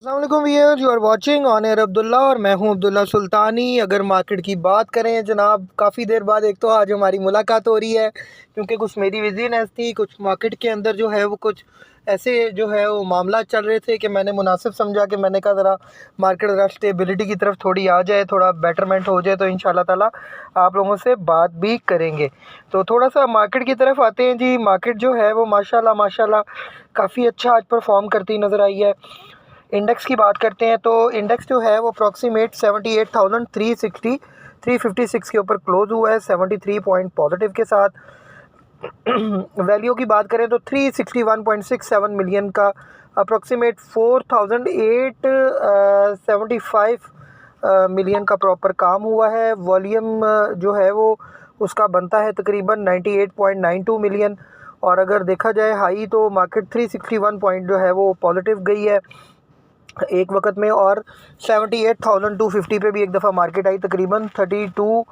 अस्सलामुअलैकुम viewers, you are watching on air Abdullah और मैं हूं अब्दुल्ला सुल्तानी। अगर मार्केट की बात करें जनाब, काफ़ी देर बाद एक तो आज हमारी मुलाकात हो रही है क्योंकि कुछ मेरी विजीनेस थी, कुछ मार्केट के अंदर जो है वो कुछ ऐसे जो है वो मामला चल रहे थे कि मैंने मुनासिब समझा कि मैंने कहा ज़रा मार्केट ज़रा स्टेबिलिटी की तरफ थोड़ी आ जाए, थोड़ा बेटरमेंट हो जाए तो इंशाल्लाह ताला आप लोगों से बात भी करेंगे। तो थोड़ा सा मार्केट की तरफ आते हैं जी। मार्केट जो है वो माशाल्लाह माशाल्लाह काफ़ी अच्छा आज परफॉर्म करती नज़र आई है। इंडेक्स की बात करते हैं तो इंडेक्स जो है वो अप्रॉक्सीमेट 78,356 के ऊपर क्लोज़ हुआ है, 73 पॉइंट पॉजिटिव के साथ। वैल्यू की बात करें तो 361.67 मिलियन का अप्रॉक्सीमेट 4,875 मिलियन का प्रॉपर काम हुआ है। वॉल्यूम जो है वो उसका बनता है तकरीबन 98.92 मिलियन। और अगर देखा जाए हाई तो मार्केट 361 पॉइंट जो है वो पॉजिटिव गई है एक वक्त में, और 78,250 पे भी एक दफ़ा मार्केट आई तकरीबन 32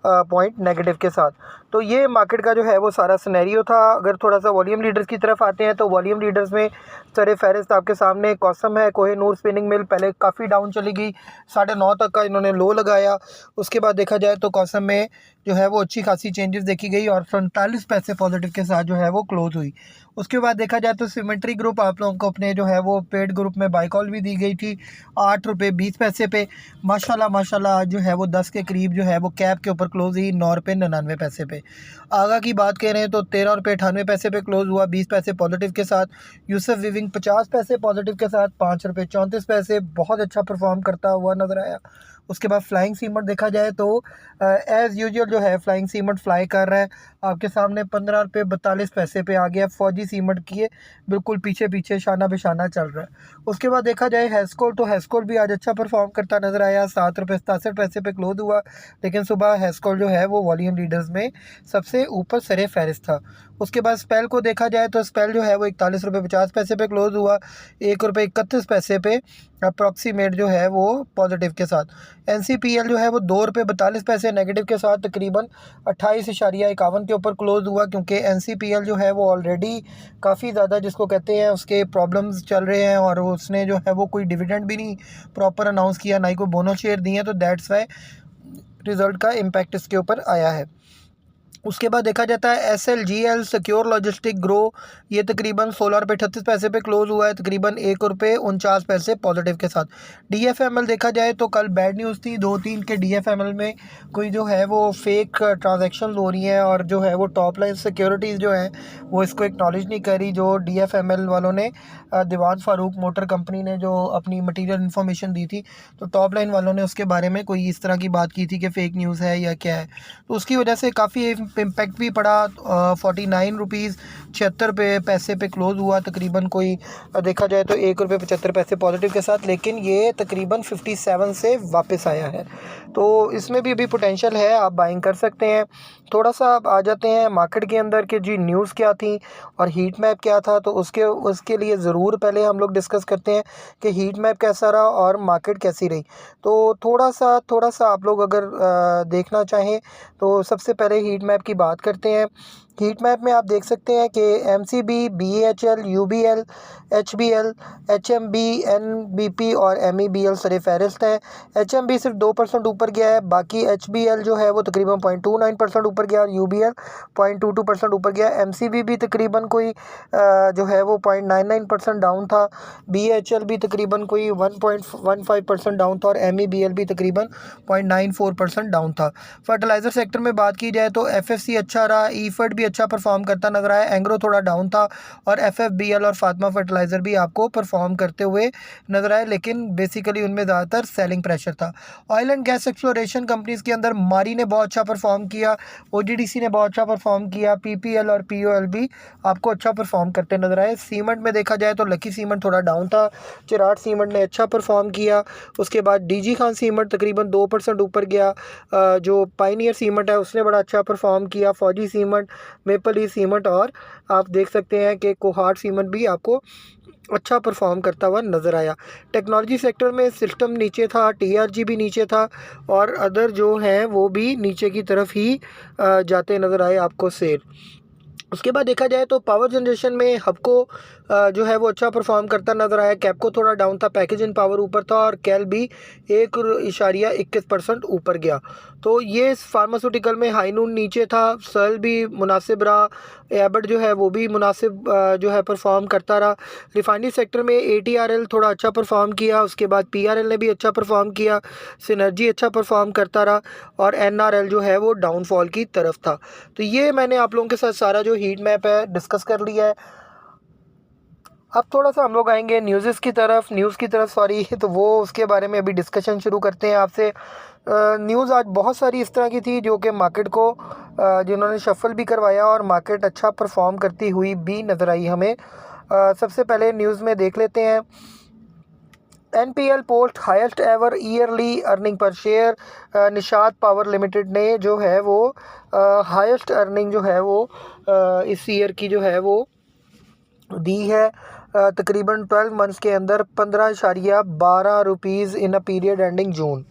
पॉइंट नेगेटिव के साथ। तो ये मार्केट का जो है वो सारा सिनेरियो था। अगर थोड़ा सा वॉल्यूम लीडर्स की तरफ आते हैं तो वॉल्यूम लीडर्स में सर फहरिस्त आपके सामने कॉसम है। कोहिनूर स्पिनिंग मिल पहले काफ़ी डाउन चली गई, 9.5 तक का इन्होंने लो लगाया। उसके बाद देखा जाए तो कॉसम में जो है वो अच्छी खासी चेंजेस देखी गई और 47 पैसे पॉजिटिव के साथ जो है वो क्लोज हुई। उसके बाद देखा जाए तो सिमेट्री ग्रुप आप लोगों को अपने जो है वो पेड ग्रुप में बाई कॉल भी दी गई थी 8 रुपये 20 पैसे पे। माशाल्लाह माशाल्लाह आज जो है वो 10 के करीब जो है वो कैप के ऊपर क्लोज हुई 9 रुपये 99 पैसे पे। आगा की बात करें तो 13 रुपये 98 पैसे पे क्लोज हुआ 20 पैसे पॉजिटिव के साथ। यूसुफ विविंग 50 पैसे पॉजिटिव के साथ 5 रुपये 34 पैसे, बहुत अच्छा परफॉर्म करता हुआ नज़र आया। उसके बाद फ्लाइंग सीमट देखा जाए तो एज़ यूजुअल जो है फ्लाइंग सीमट फ्लाई कर रहा है आपके सामने 15 रुपये 42 पैसे पे आ गया। फौजी सीमट किए बिल्कुल पीछे पीछे शाना बिशाना चल रहा है। उसके बाद देखा जाए हैस्कोल तो हैस्कोल भी आज अच्छा परफॉर्म करता नज़र आया, 7 रुपये 67 पैसे पे क्लोज हुआ। लेकिन सुबह हैस्कोल जो है वो वॉल्यूम लीडर्स में सबसे ऊपर सरे फहरिस्त था। उसके बाद स्पेल को देखा जाए तो स्पेल जो है वो 41 रुपये 50 पैसे पे क्लोज हुआ, 1 रुपये 31 पैसे पे अप्रॉक्सीमेट जो है वो पॉजिटिव के साथ। NCPL जो है वो 2 रुपये 42 पैसे नेगेटिव के साथ तकरीबन 28.51 के ऊपर क्लोज हुआ, क्योंकि NCPL जो है वो ऑलरेडी काफ़ी ज़्यादा जिसको कहते हैं उसके प्रॉब्लम्स चल रहे हैं और उसने जो है वो कोई डिविडेंड भी नहीं प्रॉपर अनाउंस किया, ना ही कोई बोनस शेयर दिए हैं, तो दैट्स वाई रिज़ल्ट का इम्पैक्ट इसके ऊपर आया है। उसके बाद देखा जाता है SLGL सिक्योर लॉजिस्टिक ग्रो, ये तकरीबन 16 रुपये 38 पैसे पे क्लोज हुआ है तकरीबन 1 रुपये 49 पैसे पॉजिटिव के साथ। DFML देखा जाए तो कल बैड न्यूज़ थी 2-3 के DFML में कोई जो है वो फेक ट्रांजैक्शन हो रही हैं और जो है वो टॉप लाइन सिक्योरिटीज़ जो हैं वो इसको एक्नॉलेज नहीं कर रही। जो DFML वालों ने दीवान फारूक मोटर कंपनी ने जो अपनी मटीरियल इन्फॉर्मेशन दी थी, तो टॉप लाइन वालों ने उसके बारे में कोई इस तरह की बात की थी कि फ़ेक न्यूज़ है या क्या है, तो उसकी वजह से काफ़ी इम्पैक्ट भी पड़ा। 49 रुपीज़ 76 पैसे पे क्लोज हुआ तकरीबन, कोई देखा जाए तो 1 रुपये 75 पैसे पॉजिटिव के साथ, लेकिन ये तकरीबन 57 से वापस आया है। तो इसमें भी अभी पोटेंशियल है, आप बाइंग कर सकते हैं। थोड़ा सा आप आ जाते हैं मार्केट के अंदर कि जी न्यूज़ क्या थी और हीट मैप क्या था, तो उसके लिए ज़रूर पहले हम लोग डिस्कस करते हैं कि हीट मैप कैसा रहा और मार्केट कैसी रही। तो थोड़ा सा आप लोग अगर देखना चाहें तो सबसे पहले हीट मैप की बात करते हैं। हीट मैप में आप देख सकते हैं कि MCB, BHL, UBL, HBL, HMB, NBP और MEBL सरे फहरिस्त हैं। HMB सिर्फ 2% ऊपर गया है, बाकी HBL जो है वो तकरीबन 0.29% ऊपर गया और UBL 0.22% ऊपर गया। MCB भी तकरीबन कोई जो है वो 0.99% डाउन था। BHL भी तकरीबन कोई 1.15% डाउन था और MEBL भी तकरीबन 0.94% डाउन था। फर्टिलाइज़र सेक्टर में बात की जाए तो FFC अच्छा रहा, ईफर्ट भी अच्छा परफॉर्म करता नजर आया, एंग्रो थोड़ा डाउन था और FFBL और फातिमा फर्टिलाइज़र भी आपको परफॉर्म करते हुए नजर आए, लेकिन बेसिकली उनमें ज़्यादातर सेलिंग प्रेशर था। Oil and gas exploration companies के अंदर मारी ने बहुत अच्छा परफॉर्म किया, OGDC ने बहुत अच्छा परफॉर्म किया, PPL और POL भी आपको अच्छा परफॉर्म करते नजर आए। सीमेंट में देखा जाए तो लकी सीमेंट थोड़ा डाउन था, चिराट सीमेंट ने अच्छा परफॉर्म किया। उसके बाद DG खान सीमेंट तकरीबन 2% ऊपर गया। जो पाइनियर सीमेंट है उसने बड़ा अच्छा परफॉर्म किया, फौजी सीमेंट, मेपल ई सीमेंट, और आप देख सकते हैं कि कोहाट सीमेंट भी आपको अच्छा परफॉर्म करता हुआ नज़र आया। टेक्नोलॉजी सेक्टर में सिस्टम नीचे था, TRG भी नीचे था और अदर जो हैं वो भी नीचे की तरफ ही जाते नज़र आए आपको सेल। उसके बाद देखा जाए तो पावर जनरेशन में हबको जो है वो अच्छा परफॉर्म करता नज़र आया। कैपको थोड़ा डाउन था, पैकेजिंग पावर ऊपर था और कैल भी 1.21% ऊपर गया। तो ये फार्मास्यूटिकल में हाइनून नीचे था, सल भी मुनासिब रहा, एबट जो है वो भी मुनासिब जो है परफॉर्म करता रहा। रिफाइनरी सेक्टर में ATRL थोड़ा अच्छा परफॉर्म किया, उसके बाद PRL ने भी अच्छा परफॉर्म किया, सिनर्जी अच्छा परफॉर्म करता रहा और NRL जो है वो डाउनफॉल की तरफ था। तो ये मैंने आप लोगों के साथ सारा जो हीट मैप है डिस्कस कर लिया है। अब थोड़ा सा हम लोग आएंगे न्यूज़ की तरफ सॉरी तो वो उसके बारे में अभी डिस्कशन शुरू करते हैं आपसे। न्यूज़ आज बहुत सारी इस तरह की थी जो कि मार्केट को जिन्होंने शफल भी करवाया और मार्केट अच्छा परफॉर्म करती हुई भी नज़र आई हमें। सबसे पहले न्यूज़ में देख लेते हैं। NPL post highest ever yearly earning पर शेयर। निशात पावर लिमिटेड ने जो है वो हाईएस्ट अर्निंग जो है वो इस ईयर की जो है वो दी है। तकरीबन 12 मंथ्स के अंदर 15.12 rupees in a period ending June.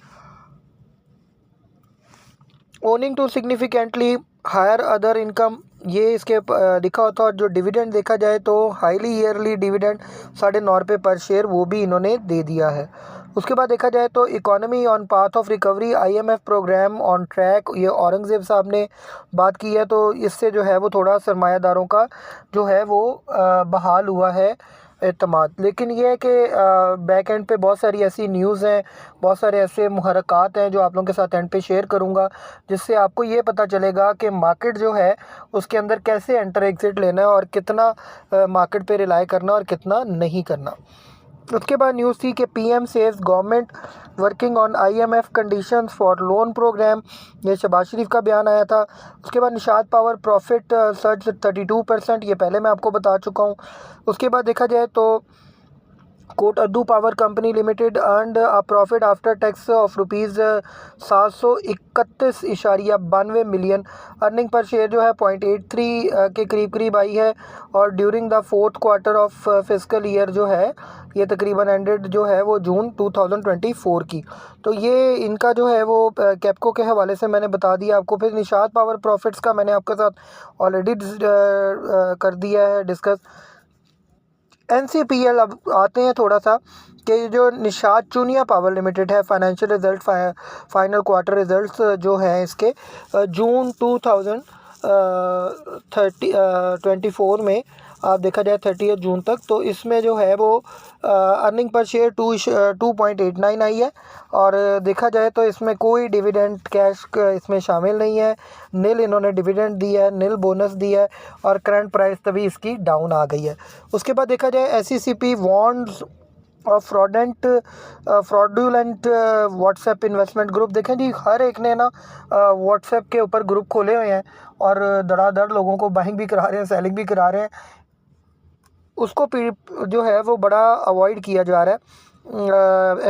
Owing to significantly higher other income, ये इसके लिखा होता है। और जो डिविडेंड देखा जाए तो हाईली ईयरली डिविडेंड 9.5 रुपये पर शेयर वो भी इन्होंने दे दिया है। उसके बाद देखा जाए तो economy on path of recovery, IMF programme on track, ये औरंगज़ेब साहब ने बात की है। तो इससे जो है वो थोड़ा सरमायादारों का जो है वो बहाल हुआ है एतमाद। लेकिन ये है कि बैक एंड पे बहुत सारी ऐसी न्यूज़ हैं, बहुत सारे ऐसे मुहर्रकात हैं जो आप लोगों के साथ एंड पे शेयर करूंगा, जिससे आपको ये पता चलेगा कि मार्केट जो है उसके अंदर कैसे एंटर एग्ज़िट लेना है और कितना मार्केट पे रिलाई करना और कितना नहीं करना। उसके बाद न्यूज़ थी कि PM says government working on IMF conditions for loan programme, ये शहबाज शरीफ का बयान आया था। उसके बाद निशात पावर प्रॉफिट सर्ज 32%, ये पहले मैं आपको बता चुका हूँ। उसके बाद देखा जाए तो Kot Addu power company limited earned a profit after tax of rupees 731.92 million. Earning पर शेयर जो है 0.83 के करीब आई है। और during the fourth quarter of fiscal year जो है ये तकरीबन एंडेड जो है वो जून 2024 की। तो ये इनका जो है वो कैपको के हवाले से मैंने बता दिया आपको। फिर निशात पावर प्रॉफिट्स का मैंने आपके साथ ऑलरेडी कर दिया है डिस्कस। NCPL अब आते हैं थोड़ा सा कि जो निशात चूनिया पावर लिमिटेड है, financial result final quarter results जो हैं इसके जून 2024 में आप देखा जाए 30 जून तक, तो इसमें जो है वो अर्निंग पर शेयर 2.89 आई है। और देखा जाए तो इसमें कोई डिविडेंड कैश इसमें शामिल नहीं है, नील इन्होंने डिविडेंड दिया है, नील बोनस दिया है और करंट प्राइस तभी इसकी डाउन आ गई है। उसके बाद देखा जाए SECP वॉन्ड्स और फ्रॉडुलेंट व्हाट्सएप इन्वेस्टमेंट ग्रुप। देखें जी, हर एक ने ना व्हाट्सएप के ऊपर ग्रुप खोले हुए हैं और धड़ाधड़ लोगों को बाइंग भी करा रहे हैं, सेलिंग भी करा रहे हैं। उसको जो है वो बड़ा अवॉइड किया जा रहा है।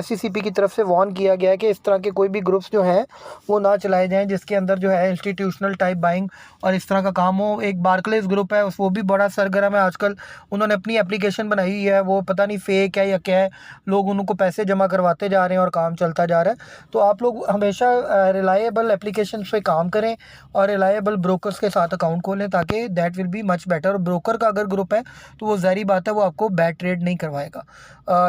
SECP की तरफ से वार्न किया गया है कि इस तरह के कोई भी ग्रुप्स जो हैं वो ना चलाए जाएं जिसके अंदर जो है इंस्टीट्यूशनल टाइप बाइंग और इस तरह का काम हो। एक बार्कलेस ग्रुप है, वो भी बड़ा सरगर्म है आजकल। उन्होंने अपनी एप्लीकेशन बनाई हुई है, वो पता नहीं फेक है या क्या है, लोग उनको पैसे जमा करवाते जा रहे हैं और काम चलता जा रहा है। तो आप लोग हमेशा रिलायबल एप्लीकेशन पे काम करें और रिलायबल ब्रोकर्स के साथ अकाउंट खोलें ताकि that will be much better. Broker का अगर ग्रुप है तो वो ज़ाहिर बात है वो आपको बैड ट्रेड नहीं करवाएगा।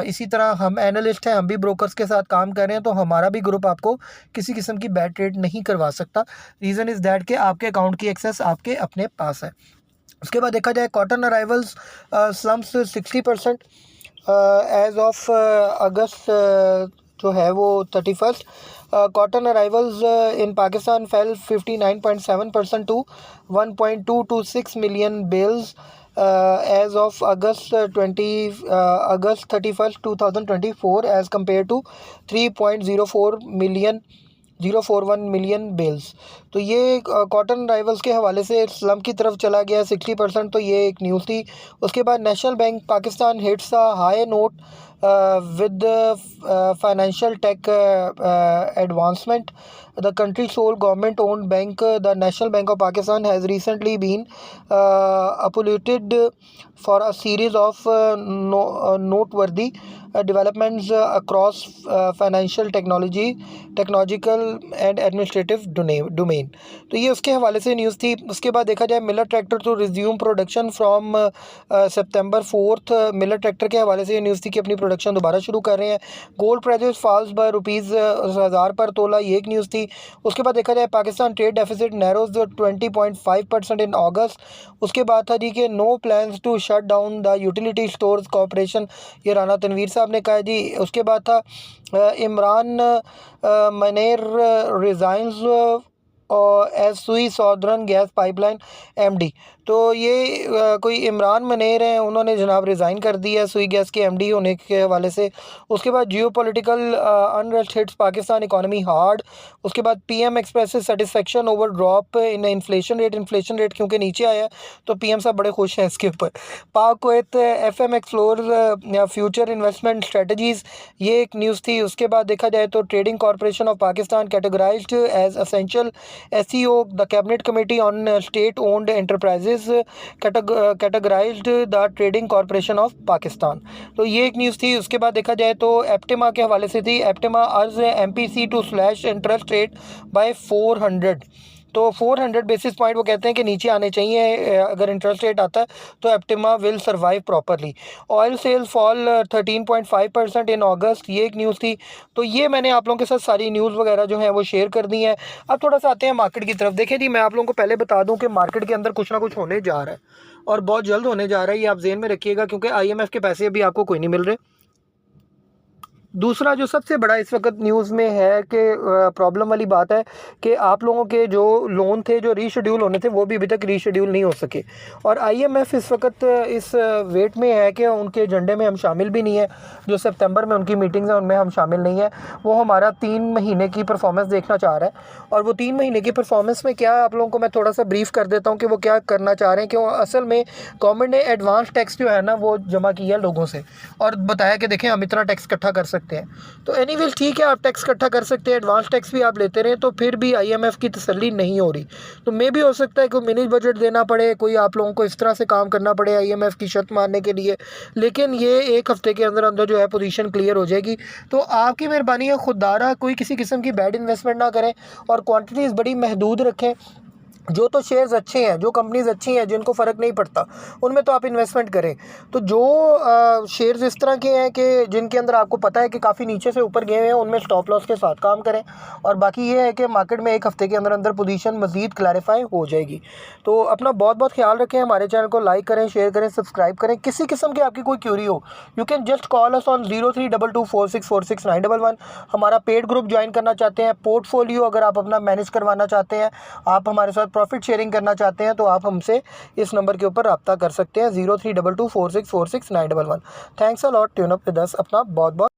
इसी तरह हम एनालिस्ट हैं, हम भी ब्रोकर्स के साथ काम कर रहे हैं, तो हमारा भी ग्रुप आपको किसी किस्म की बैड ट्रेड नहीं करवा सकता। रीज़न इज़ दैट कि आपके अकाउंट की एक्सेस आपके अपने पास है। उसके बाद देखा जाए cotton arrivals slumps 60% as of August जो है वो 31st। Cotton arrivals in Pakistan fell 59.7% to 1.226 million bales as of August 31st 2024 as compared to 3.041 million bales. तो ये कॉटन राइवल्स के हवाले से स्लम की तरफ चला गया 60%। तो ये एक न्यूज़ थी। उसके बाद national bank Pakistan hits a high note with the financial tech advancement. The country's sole government-owned bank, the National Bank of Pakistan, has recently been uploaded for a series of noteworthy developments across financial technological and administrative domain. तो ये उसके हवाले से news थी। उसके बाद देखा जाए Millat tractor to resume production from September 4। Millat tractor के हवाले से ये न्यूज़ थी कि अपनी प्रोडक्शन दोबारा शुरू कर रहे हैं। गोल्ड प्राइजेस फॉल्स बाय ₹1000 पर तोला, ये एक न्यूज़ थी। उसके बाद देखा जाए Pakistan trade deficit narrows 20.5% in August. उसके बाद था जी कि no plans to shut down the utility stores corporation, ये राना तनवीर साहब ने कहा जी। उसके बाद था इमरान मनेर रिज़ाइंस एज सुई सॉदर्न गैस पाइपलाइन एमडी। तो ये कोई इमरान मनेर हैं, उन्होंने जनाब रिज़ाइन कर दिया सुई गैस के एमडी होने के हवाले से। उसके बाद geopolitical unrest hits Pakistan economy hard. उसके बाद PM expresses satisfaction over drop in inflation rate क्योंकि नीचे आया तो पीएम साहब बड़े खुश हैं इसके ऊपर। Pak Kuwait FM explore future investment strategies, ये एक न्यूज़ थी। उसके बाद देखा जाए तो trading corporation of Pakistan categorized as essential SEO, the Cabinet Committee on State-Owned Enterprises categorized the Trading Corporation of Pakistan। तो ये एक न्यूज़ थी। उसके बाद देखा जाए तो एप्टेमा के हवाले से थी। APTMA urges MPC to slash interest rate by 400। तो 400 बेसिस पॉइंट वो कहते हैं कि नीचे आने चाहिए अगर इंटरेस्ट रेट आता है तो एप्टिमा will survive properly. Oil sale fall 13.5% in August, ये एक न्यूज़ थी। तो ये मैंने आप लोगों के साथ सारी न्यूज़ वगैरह जो हैं वो शेयर कर दी हैं। अब थोड़ा सा आते हैं मार्केट की तरफ। देखें जी, मैं आप लोगों को पहले बता दूं कि मार्केट के अंदर कुछ ना कुछ होने जा रहा है और बहुत जल्द होने जा रहा है, ये आप ज़हन में रखिएगा, क्योंकि IMF के पैसे अभी आपको कोई नहीं मिल रहे। दूसरा जो सबसे बड़ा इस वक्त न्यूज़ में है कि प्रॉब्लम वाली बात है कि आप लोगों के जो लोन थे जो रीशेड्यूल होने थे वो भी अभी तक रीशेड्यूल नहीं हो सके। और IMF इस वक्त इस वेट में है कि उनके एजेंडे में हम शामिल भी नहीं है। जो सितंबर में उनकी मीटिंग्स हैं उनमें हम शामिल नहीं है। वो हमारा 3 महीने की परफॉर्मेंस देखना चाह रहा है। और वो 3 महीने की परफॉर्मेंस में क्या, आप लोगों को मैं थोड़ा सा ब्रीफ कर देता हूँ कि वो क्या करना चाह रहे हैं। कि वो असल में गवर्नमेंट ने एडवांस टैक्स जो है ना वो जमा किया लोगों से और बताया कि देखें हम इतना टैक्स इकट्ठा कर सकते हैं। तो एनीवेज ठीक है, आप टैक्स इकट्ठा कर सकते हैं, एडवांस टैक्स भी आप लेते रहें, तो फिर भी IMF की तसल्ली नहीं हो रही। तो मे भी हो सकता है कि मिनी बजट देना पड़े, कोई आप लोगों को इस तरह से काम करना पड़े IMF की शर्त मारने के लिए। लेकिन ये 1 हफ्ते के अंदर अंदर जो है पोजीशन क्लियर हो जाएगी। तो आपकी मेहरबानी है, खुदारा कोई किसी किस्म की बैड इन्वेस्टमेंट ना करें और क्वांटिटीज़ बड़ी महदूद रखें। जो तो शेयर्स अच्छे हैं, जो कंपनीज अच्छी हैं, जिनको फ़र्क नहीं पड़ता, उनमें तो आप इन्वेस्टमेंट करें। तो जो शेयर्स इस तरह के हैं कि जिनके अंदर आपको पता है कि काफ़ी नीचे से ऊपर गए हुए हैं, उनमें स्टॉप लॉस के साथ काम करें। और बाकी ये है कि मार्केट में 1 हफ्ते के अंदर अंदर पोजीशन मज़ीद क्लैरिफाई हो जाएगी। तो अपना बहुत बहुत ख्याल रखें। हमारे चैनल को लाइक करें, शेयर करें, सब्सक्राइब करें। किसी किस्म की आपकी कोई क्यूरी हो, you can just call us on 03224646 911। हमारा पेड ग्रुप ज्वाइन करना चाहते हैं, पोर्टफोलियो अगर आप अपना मैनेज करवाना चाहते हैं, आप हमारे साथ प्रॉफिट शेयरिंग करना चाहते हैं, तो आप हमसे इस नंबर के ऊपर रब्ता कर सकते हैं 03224646 911। Thanks a lot, tune up with us. अपना बहुत बहुत